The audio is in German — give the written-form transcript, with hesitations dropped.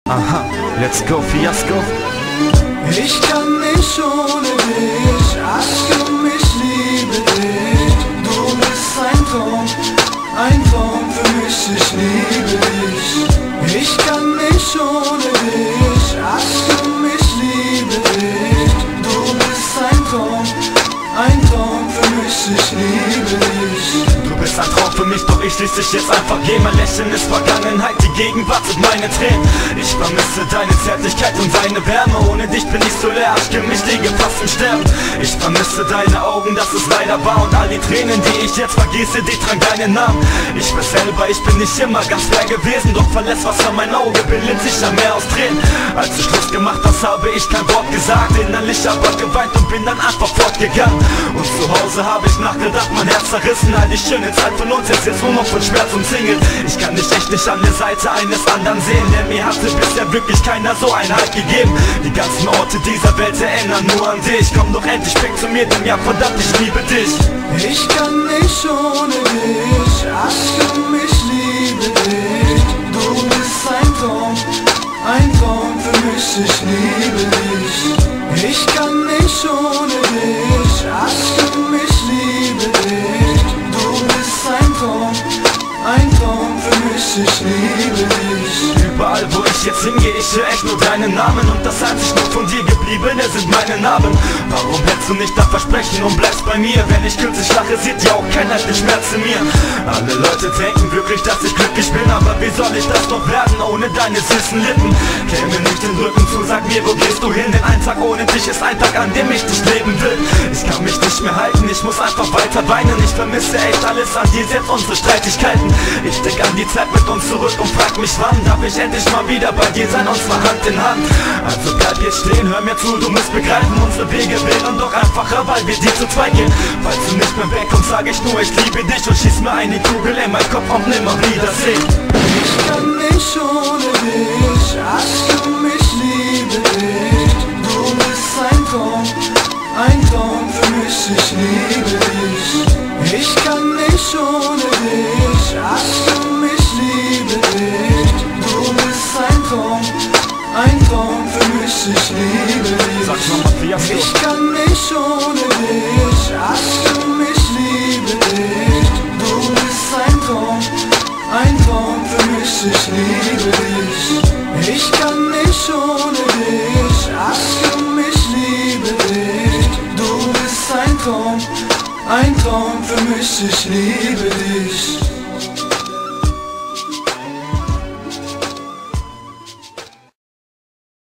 Aha, let's go, Fiasko. Ich kann nicht ohne dich, Achtung, ich liebe dich. Du bist ein Traum für mich, ich liebe dich. Ich kann nicht ohne dich, Achtung, ich liebe dich. Du bist ein Traum für mich, ich liebe dich. Du bist ein Traum für mich, doch ich ließ dich jetzt einfach gehen. Mein Lächeln ist Vergangenheit, die Gegenwart sind meine Tränen. Ich vermisse deine Zärtlichkeit und deine Wärme. Ohne dich bin ich so leer, ich mich liege fast im Sterben. Ich vermisse deine Augen, das ist leider wahr. Und all die Tränen, die ich jetzt vergieße, die tragen deinen Namen. Ich bin selber, ich bin nicht immer ganz fair gewesen. Doch verlässt Wasser mein Auge, bildet sich am Meer aus Tränen. Als du Schluss gemacht hast, habe ich kein Wort gesagt. Innerlich aber geweint und bin dann einfach fortgegangen. Und zu Hause habe ich nachgedacht, mein Herz zerrissen. All die schöne Zeit von uns ist jetzt nur noch von Schmerz umzingelt. Ich kann dich echt nicht an der Seite eines anderen sehen, denn mir hatte bisher wirklich keiner so einen Halt gegeben. Die ganzen Orte dieser Welt erinnern nur an dich. Komm doch endlich weg zu mir, denn ja verdammt, ich liebe dich. Ich kann nicht ohne dich, Achtung, ich liebe dich. Du bist ein Traum für mich, ich liebe dich. Ich kann nicht ohne dich, Achtung, ich liebe dich. Du bist ein Traum für mich, ich liebe dich. Überall wo ich jetzt hingehe, ich höre echt nur deinen Namen. Und das einzig noch von dir gebliebene sind meine Narben. Warum hältst du nicht das Versprechen und bleibst bei mir? Wenn ich kürzlich lache, sieht ja auch keiner den Schmerz in mir. Alle Leute denken wirklich, dass ich glücklich bin, aber wie soll ich das noch werden ohne deine süßen Lippen? Klär mir nicht den Rücken zu, sag mir, wo gehst du hin? Denn ein Tag ohne dich ist ein Tag, an dem ich dich leben will. Ich kann mich nicht mehr halten, ich muss einfach weiter weinen. Ich vermisse echt alles an dir, selbst unsere Streitigkeiten. Ich denk an die Zeit mit uns zurück und frag mich, wann darf ich endlich mal wieder bei dir sein, und zwar Hand in Hand. Also bleib jetzt stehen, hör mir zu, du musst begreifen, unsere Wege wären doch einfacher, weil wir die zu zweit gehen. Falls du nicht mehr wegkommst, sag ich nur, ich liebe dich und schieß mir eine Kugel in meinen Kopf und nimmer wiedersehen. Ich kann nicht ohne dich, Achtung, ich liebe dich. Du bist ein Traum für mich, ich liebe dich. Ich kann nicht ohne dich, Achtung, ich liebe dich. Du bist ein Traum für mich, ich liebe dich. Ich kann nicht ohne dich, Achtung, ich liebe dich. Du bist ein Traum für mich, ich liebe dich. Ich kann nicht ohne dich, Achtung, ich liebe dich. Du bist ein Traum für mich, ich liebe dich.